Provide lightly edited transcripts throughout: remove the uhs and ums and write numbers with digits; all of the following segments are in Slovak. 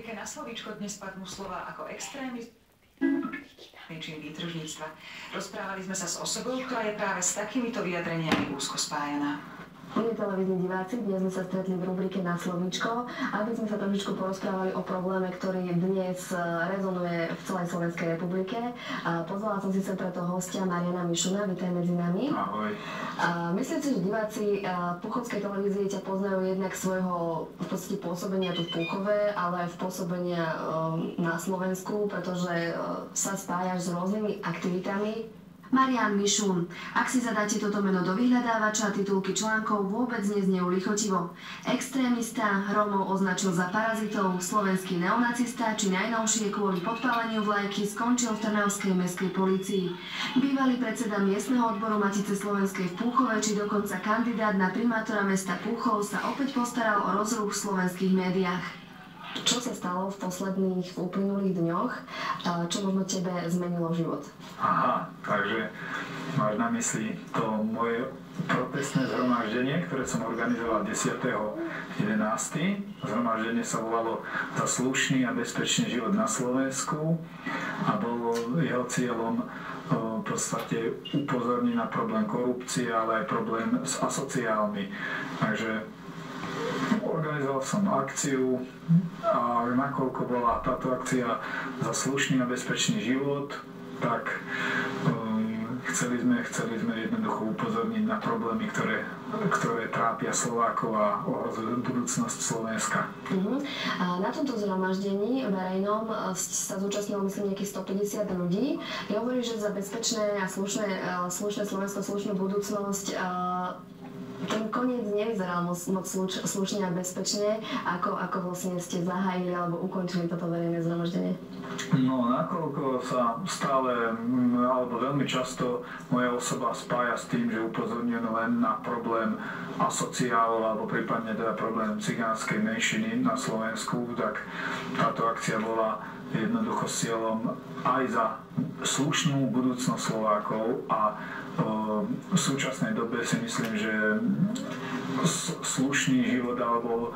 rubrike Na slovíčko dnes padnú slova ako extrémizmus či výtržníctva. Rozprávali sme sa s osobou, ktorá je práve s takýmito vyjadreniami úzko spájaná. Milí televízni diváci, dnes sme sa stretli v rubrike Na slovíčko, aby sme sa trošičku porozprávali o probléme, ktorý dnes rezonuje v celej Slovenskej republike. Pozvala som si sem preto hostia Mariana Mišuna, vítaj medzi nami. Ahoj. Myslím si, že diváci Púchovskej televízie ťa poznajú jednak svojho v podstate pôsobenia tu v Púchove, ale aj v pôsobenia na Slovensku, pretože sa spájaš s rôznymi aktivitami. Marian Mišun. Ak si zadáte toto meno do vyhľadávača, titulky článkov vôbec neznejú lichotivo. Extrémista, Rómov označil za parazitov, slovenský neonacista či najnovšie kvôli podpáleniu vlajky skončil v Trnavskej mestskej polícii. Bývalý predseda miestneho odboru Matice slovenskej v Púchove či dokonca kandidát na primátora mesta Púchov sa opäť postaral o rozruch v slovenských médiách. Čo sa stalo v posledných, uplynulých dňoch? Čo možno tebe zmenilo život? Aha, takže máš na mysli to moje protestné zhromaždenie, ktoré som organizoval 10.11. Zhromaždenie sa volalo Za slušný a bezpečný život na Slovensku a bolo jeho cieľom v podstate upozorniť na problém korupcie, ale aj problém s asociálmi. Takže organizoval som akciu a nakoľko bola táto akcia za slušný a bezpečný život, tak chceli sme jednoducho upozorniť na problémy, ktoré trápia Slovákov a ohrozujú budúcnosť Slovenska. A na tomto zhromaždení verejnom sa zúčastnilo myslím nejakých 150 ľudí. Hovoríš, že za bezpečné a slušné Slovensko, slušnú budúcnosť ten koniec nevyzeral moc slušne a bezpečne, ako vlastne ste zahájili alebo ukončili toto verejné zhromaždenie? No, nakoľko sa stále, alebo veľmi často moja osoba spája s tým, že upozorňujem len na problém asociálov, alebo prípadne teda problém cigánskej menšiny na Slovensku, tak táto akcia bola jednoducho s cieľom aj za slušnú budúcnosť Slovákov a v súčasnej dobe si myslím, že slušný život alebo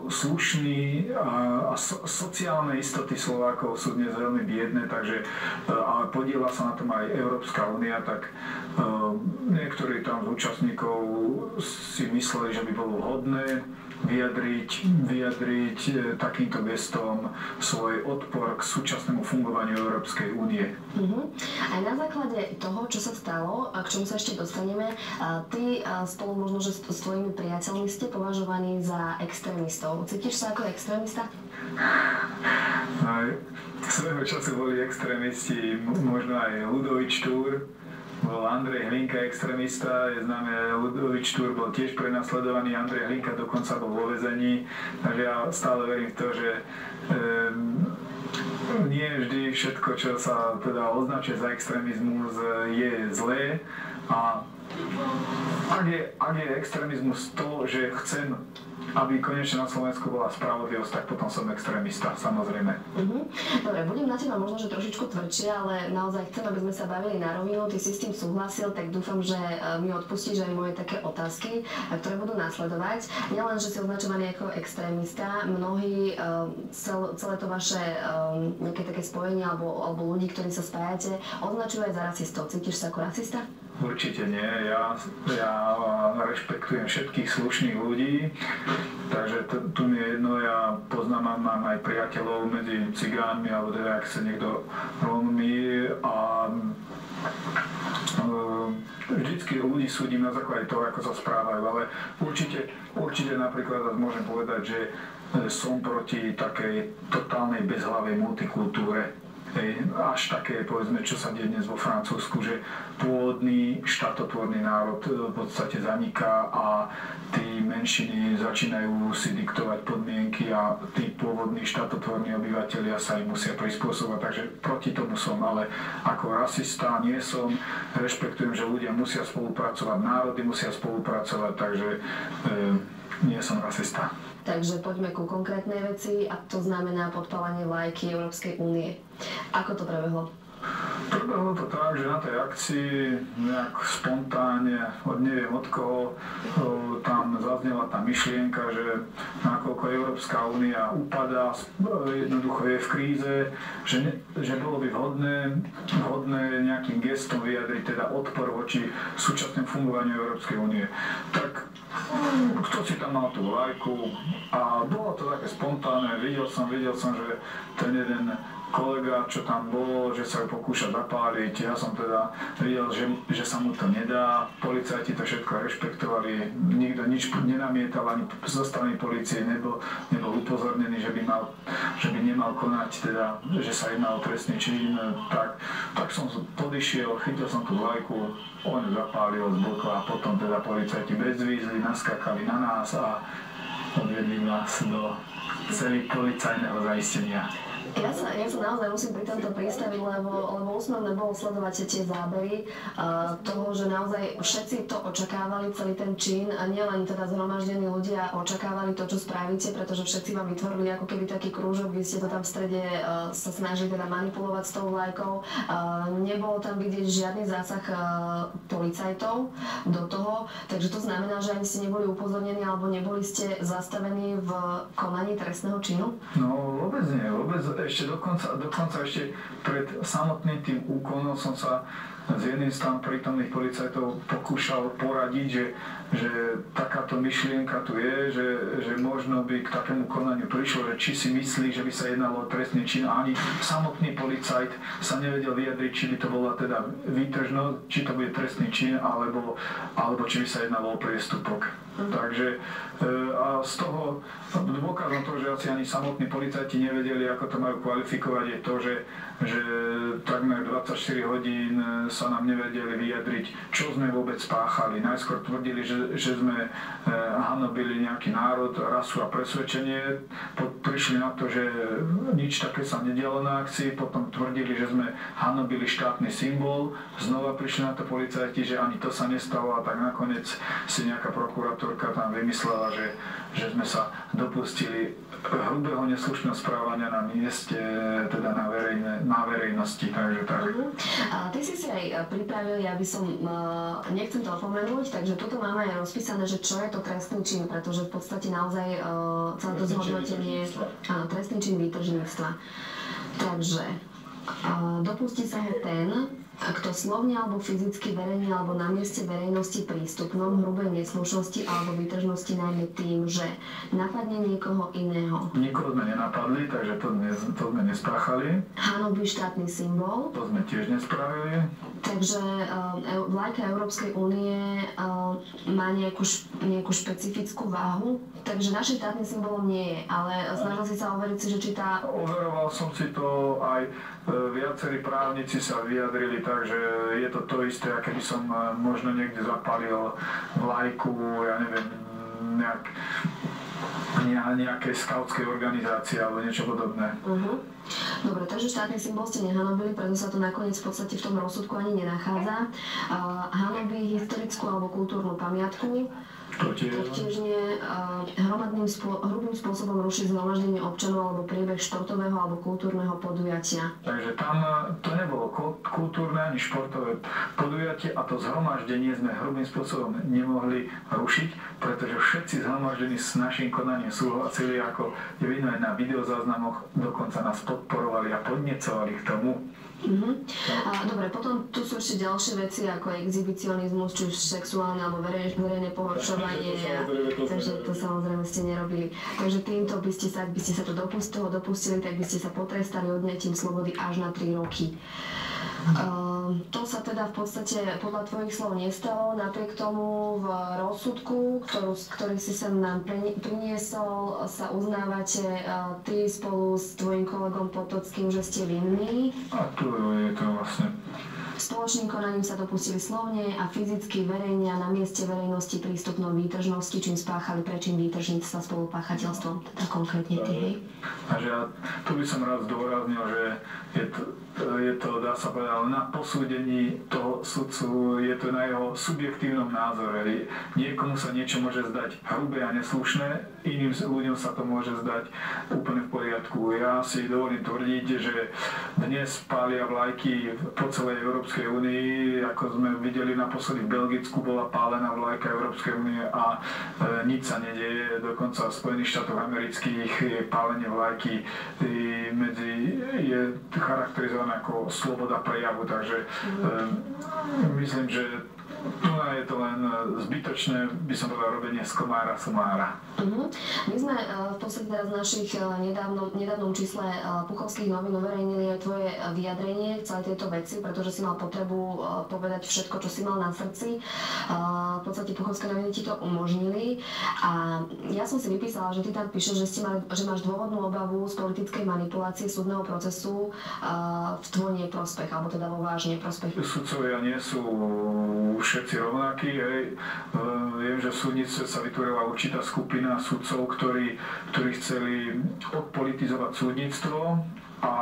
slušný a sociálne istoty Slovákov sú dnes veľmi biedné, takže ale podiela sa na tom aj Európska únia, tak niektorí tam z účastníkov si mysleli, že by bolo vhodné vyjadriť takýmto gestom svoj odpor k súčasnému fungovaniu Európskej únie. Aj na základe toho, čo sa stalo a k čomu sa ešte dostaneme, ty spolu možno, že s tvojimi priateľmi ste považovaní za extrémistov. Cítiš sa ako extrémista? Svojho času boli extrémisti, možno aj Ľudovič Štúr, bol Andrej Hlinka extrémista, je známe, Ľudovič Štúr bol tiež prenasledovaný, Andrej Hlinka dokonca bol vo väzení, takže ja stále verím v to, že nie vždy všetko, čo sa teda označuje za extrémizmus, je zlé a ak je extrémizmus to, že chcem, aby konečne na Slovensku bola spravodlivosť, tak potom som extrémista, samozrejme. Dobre, budem na teba možno, že trošičku tvrdšie, ale naozaj chcem, aby sme sa bavili na rovinu. Ty si s tým súhlasil, tak dúfam, že mi odpustíš aj moje také otázky, ktoré budú nasledovať. Nielen, že si označovaný ako extrémista, mnohí celé to vaše nejaké také spojenie alebo ľudí, ktorí sa spájate, označujú aj za rasistov. Cítiš sa ako rasista? Určite nie. Ja rešpektujem všetkých slušných ľudí, takže tu mi je jedno, ja poznám, mám aj priateľov medzi cigánmi, alebo teda, ak sa niekto Rómmi a vždycky ľudí súdim na základe toho, ako sa správajú, ale určite napríklad môžem povedať, že som proti takej totálnej bezhlavej multikultúre. Až také, povedzme, čo sa deje dnes vo Francúzsku, že pôvodný štátotvorný národ v podstate zaniká a tí menšiny začínajú si diktovať podmienky a tí pôvodní štátotvorní obyvateľia sa im musia prispôsobovať. Takže proti tomu som, ale ako rasista nie som. Rešpektujem, že ľudia musia spolupracovať, národy musia spolupracovať, takže nie som rasista. Takže poďme ku konkrétnej veci a to znamená podpálenie vlajky Európskej únie. Ako to prebehlo? Tak prebehlo to tak, že na tej akcii nejak spontánne, neviem od koho, tam zaznela tá myšlienka, že nakoľko Európska únia upadá, jednoducho je v kríze, že bolo by vhodné nejakým gestom vyjadriť teda odpor voči súčasnému fungovaniu Európskej únie. Tak kto si tam mal tú vlajku a bolo to také spontánne, videl som, že ten jeden kolega, čo tam bol, že sa ju pokúša zapáliť. Ja som teda videl, že sa mu to nedá. Policajti to všetko rešpektovali. Nikto nič nenamietal, ani zo strany polície nebol upozornený, že by nemal konať, teda, že sa jedná o trestný čin. Tak som podišiel, chytil som tú vlajku, on ju zapálil z boku a potom teda policajti bez výzvy naskakali na nás a odvedli nás do celý policajného zaistenia. Ja sa naozaj musím pri tomto pristaviť, lebo úsmevné bolo sledovať tie zábery toho, že naozaj všetci to očakávali, celý ten čin, a nielen teda zhromaždení ľudia očakávali to, čo spravíte, pretože všetci vám vytvorili ako keby taký krúžok, vy ste to tam v strede sa snažili teda manipulovať s tou vlajkou. Nebolo tam vidieť žiadny zásah policajtov do toho, takže to znamená, že ani ste neboli upozornení alebo neboli ste zastavení v konaní trestného činu? No vôbec nie, ešte dokonca ešte pred samotným tým úkonom som sa s jedným z tam prítomných policajtov pokúšal poradiť, že takáto myšlienka tu je, že možno by k takému konaniu prišlo, že či si myslí, že by sa jednalo o trestný čin. Ani samotný policajt sa nevedel vyjadriť, či by to bola teda výtržnosť, či to bude trestný čin, alebo či by sa jednalo o priestupok. Takže a z toho dôkazom toho, že asi ani samotní policajti nevedeli, ako to majú kvalifikovať, je to, že takmer 24 hodín sa nám nevedeli vyjadriť, čo sme vôbec spáchali. Najskôr tvrdili, že sme hanobili nejaký národ, rasu a presvedčenie. Prišli na to, že nič také sa nedialo na akcii. Potom tvrdili, že sme hanobili štátny symbol. Znova prišli na to policajti, že ani to sa nestalo, a tak nakoniec si nejaká prokuratúrka tam vymyslela, že sme sa dopustili hrubého neslušného správania na mieste, teda na verejnosti, takže tak. Ty si aj pripravil, ja by som, nechcem to opomenúť, takže toto máme aj rozpísané, že čo je to trestný čin, pretože v podstate naozaj celé to zhodnotenie, áno, trestný čin výtržníctva. Takže dopustí sa ho ten, kto slovne alebo fyzicky verejne alebo na mieste verejnosti prístupnom hrubej neslušnosti alebo výtržnosti najmä tým, že napadne niekoho iného. Nikoho sme nenapadli, takže to sme nespáchali. Hanobí štátny symbol. To sme tiež nespravili. Takže vlajka Európskej únie má nejakú špecifickú váhu. Takže našim štátnym symbolom nie je, ale snažil si sa overiť si, že či tá... Overoval som si to, aj viacerí právnici sa vyjadrili, takže je to to isté, aké by som možno niekde zapálil vlajku, ja neviem, nejakej skautskej organizácie alebo niečo podobné. Dobre, takže štátny symbol ste nehanobili, preto sa to nakoniec v podstate v tom rozsudku ani nenachádza. Hanobí historickú alebo kultúrnu pamiatku. To tiež nie. Hrubým spôsobom ruší zhromaždenie občanov alebo priebeh športového alebo kultúrneho podujatia. Takže tam to nebolo kultúrne ani športové podujatie a to zhromaždenie sme hrubým spôsobom nemohli rušiť, pretože všetci zhromaždení s našim konaním súhlasili, ako je vidno aj na videozáznamoch, dokonca nás podporovali a podnecovali k tomu. Dobre, potom tu sú ešte ďalšie veci ako exhibicionizmus, či už sexuálne alebo verejné pohoršovanie, takže to samozrejme ste nerobili. Takže týmto by ste sa, ak by ste sa toho dopustili, tak by ste sa potrestali odňatím slobody až na 3 roky. To sa teda v podstate podľa tvojich slov nestalo, napriek tomu v rozsudku, ktorý si sem nám priniesol, sa uznávate ty spolu s tvojim kolegom Potockým, že ste vinní. A tu je to vlastne. Spoločným konaním sa dopustili slovne a fyzicky verejne a na mieste verejnosti prístupnom výtržnosti, čím spáchali prečin výtržníctva spolupáchateľstvom, teda konkrétne ty, hej? Takže ja tu by som rád zdôraznil, že je to, dá sa povedať, na posúdení toho sudcu, je to na jeho subjektívnom názore. Niekomu sa niečo môže zdať hrubé a neslušné, iným ľuďom sa to môže zdať úplne v poriadku. Ja si dovolím tvrdiť, že dnes pália vlajky po celej Európskej únii, ako sme videli naposledy v Belgicku, bola pálená vlajka Európskej únie a nič sa nedieje. Dokonca v Spojených štátoch amerických je pálenie vlajky je charakterizované ako sloboda prejavu, takže myslím, že tu je to len zbytočné, by som povedal, robenie z komára somára. My sme v podstate teraz v našich nedávnom čísle Puchovských novín uverejnili aj tvoje vyjadrenie k celej tejto veci, pretože si mal potrebu povedať všetko, čo si mal na srdci. V podstate Puchovské noviny ti to umožnili a ja som si vypísala, že ty tam píšeš, že máš dôvodnú obavu z politickej manipulácie súdneho procesu v tvoj neprospech, alebo teda vo váš neprospech. Sudcovia nie sú všetci rovnakí, hej. Viem, že v súdnictve sa vytvorila určitá skupina sudcov, ktorí chceli odpolitizovať súdnictvo a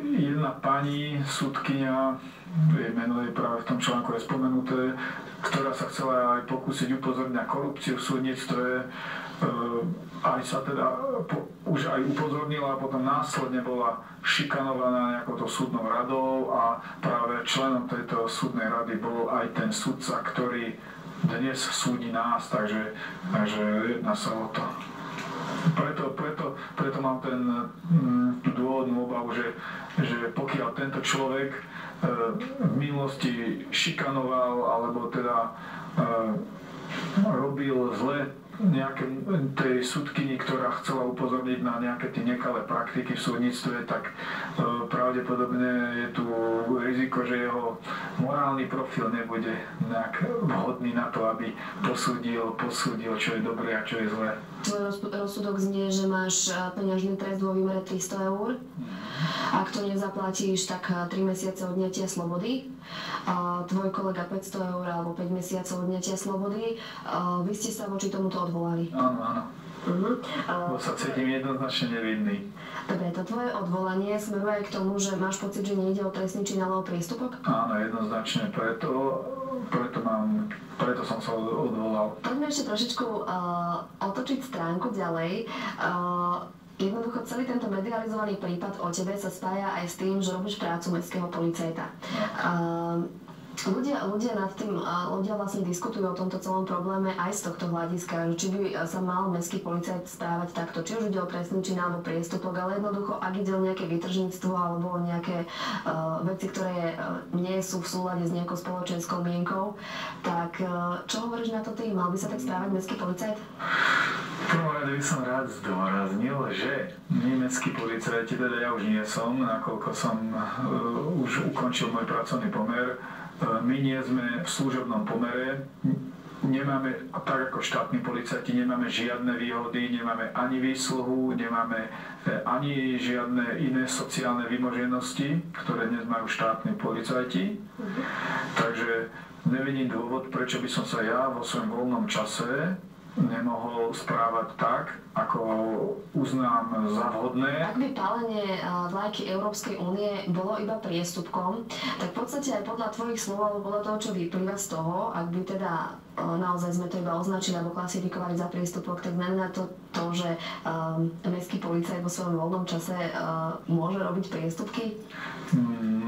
jedna pani sudkyňa, jej meno je práve v tom článku je spomenuté, ktorá sa chcela aj pokúsiť upozorniť na korupciu v súdnictve, aj sa teda už aj upozornila a potom následne bola šikanovaná nejakou súdnou radou a práve členom tejto súdnej rady bol aj ten sudca, ktorý dnes súdi nás, takže jedná sa o to. Preto mám tú dôvodnú obavu, že pokiaľ tento človek v minulosti šikanoval alebo teda robil zle tej sudkyni, ktorá chcela upozorniť na nejaké tie nekalé praktiky v súdnictve, tak pravdepodobne je tu riziko, že jeho morálny profil nebude nejak vhodný na to, aby posúdil, čo je dobré a čo je zlé. Tvoj rozsudok znie, že máš peňažný trest vo výmere 300 eur. Ak to nezaplatíš, tak 3 mesiace odňatia slobody. Tvoj kolega 500 eur alebo 5 mesiacov odňatia slobody. Vy ste sa voči tomuto odvolali. Áno. Bo sa cítim jednoznačne nevinný. Dobre, to tvoje odvolanie smeruje k tomu, že máš pocit, že nejde o trestný čin, ale o priestupok? Áno, jednoznačne. Preto som sa odvolal. Poďme ešte trošičku otočiť stránku ďalej. Jednoducho celý tento medializovaný prípad o tebe sa spája aj s tým, že robíš prácu mestského policajta. Ľudia vlastne diskutujú o tomto celom probléme aj z tohto hľadiska, či by sa mal mestský policajt správať takto, či už ide o trestný čin alebo priestupok, ale jednoducho, ak ide o nejaké vytržníctvo alebo o nejaké veci, ktoré nie sú v súlade s nejakou spoločenskou mienkou, tak čo hovoríš na to ty? Mal by sa tak správať mestský policajt? V prvom rade by som rád zdôraznil, že nemecký policajti, teda ja už nie som, nakoľko som už ukončil môj pracovný pomer. My nie sme v služobnom pomere, nemáme, tak ako štátni policajti, nemáme žiadne výhody, nemáme ani výsluhu, nemáme ani žiadne iné sociálne vymoženosti, ktoré dnes majú štátni policajti. Takže nevidím dôvod, prečo by som sa ja vo svojom voľnom čase nemohol správať tak, ako uznám za vhodné. Ak by pálenie vlajky Európskej únie bolo iba priestupkom, tak v podstate aj podľa tvojich slov, alebo podľa toho, čo vyplýva z toho, ak by teda naozaj sme to iba označili alebo klasifikovali za priestupok, tak znamená to, že mestský policajt vo svojom voľnom čase môže robiť priestupky?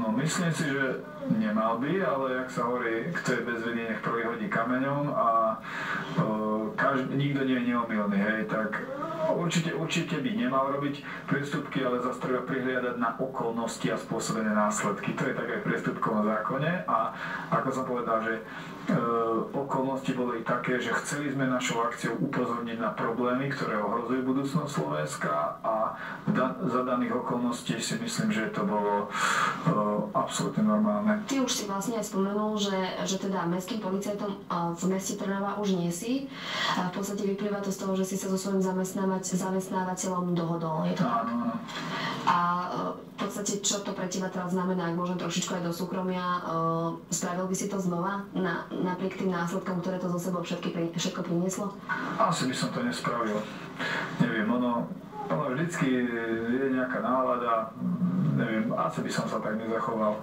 No, myslím si, že nemal by, ale jak sa hovorí, kto je bez viny, nech prvý hodí kameňom a nikto nie je neomylný, hej, tak určite by nemal robiť priestupky, ale zase treba prihliadať na okolnosti a spôsobené následky. To je tak aj v priestupkovom zákone a ako som povedal, že okolnosti boli také, že chceli sme našou akciou upozorniť na problémy, ktoré ohrozujú budúcnosť Slovenska a za daných okolností si myslím, že to bolo absolútne normálne. Ty už si vlastne aj spomenul, že teda mestským policajtom v meste Trnava už nie si. A v podstate vyplýva to z toho, že si sa so svojím zamestnávateľom dohodol. Je to tak? Áno. A v podstate, čo to pre teba teraz znamená, ak môžem trošičku aj do súkromia, spravil by si to znova napriek tým následkom, ktoré to zo sebou všetko prinieslo? Asi by som to nespravil. Neviem, ono vždycky je nejaká nálada, neviem, asi by som sa tak nezachoval.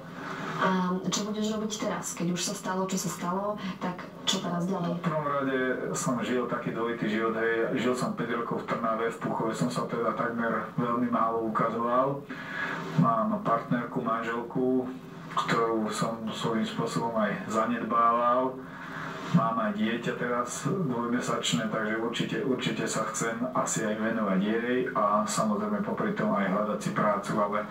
A čo budeš robiť teraz? Keď už sa stalo, čo sa stalo, tak čo teraz ďalej? V prvom rade som žil taký dvojitý život, hej. Žil som 5 rokov v Trnave, v Púchove som sa teda takmer veľmi málo ukazoval. Mám partnerku, manželku, ktorú som svojím spôsobom aj zanedbával. Mám aj dieťa teraz dvojmesačné, takže určite sa chcem asi aj venovať jej a samozrejme popri tom aj hľadať si prácu, ale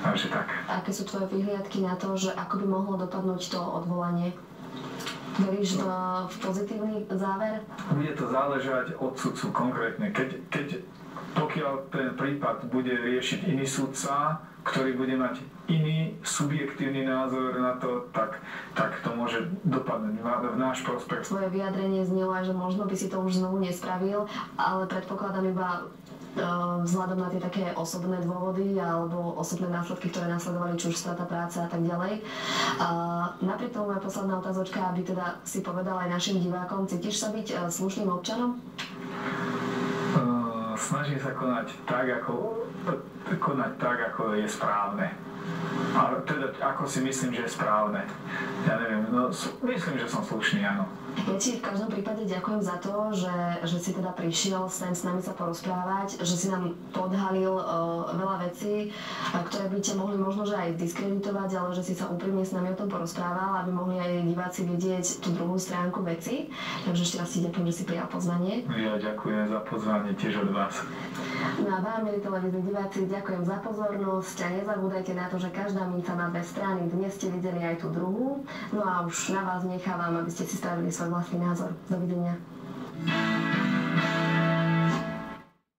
takže tak. Aké sú tvoje vyhliadky na to, že ako by mohlo dopadnúť to odvolanie? Veríš v pozitívny záver? Bude to záležať od sudcu konkrétne. Pokiaľ ten prípad bude riešiť iný sudca, ktorý bude mať iný subjektívny názor na to, tak to môže dopadnúť v náš prospekt. Tvoje vyjadrenie znelo aj, že možno by si to už znovu nespravil, ale predpokladám iba vzhľadom na tie také osobné dôvody alebo osobné následky, ktoré nasledovali, či už strata práce a tak ďalej. Napriek tomu moja posledná otázočka, aby teda si povedal aj našim divákom, cítiš sa byť slušným občanom? Snažím sa konať tak, ako je správne. A teda, ako si myslím, že je správne. Ja neviem, no myslím, že som slušný, áno. Ja ti v každom prípade ďakujem za to, že si teda prišiel sem s nami sa porozprávať, že si nám podhalil veľa vecí, ktoré by ťa mohli možno že aj diskreditovať, ale že si sa úprimne s nami o tom porozprával, aby mohli aj diváci vidieť tú druhú stránku veci. Takže ešte raz ti ďakujem, že si prijal pozvanie. Ja ďakujem za pozvanie tiež od vás. No a vám, milí televízni diváci, ďakujem za pozornosť a nezabúdajte na to, že každá minca má dve strany. Dnes ste videli aj tú druhú. No a už na vás nechávam, aby ste si spravili svoj vlastný názor. Dovidenia.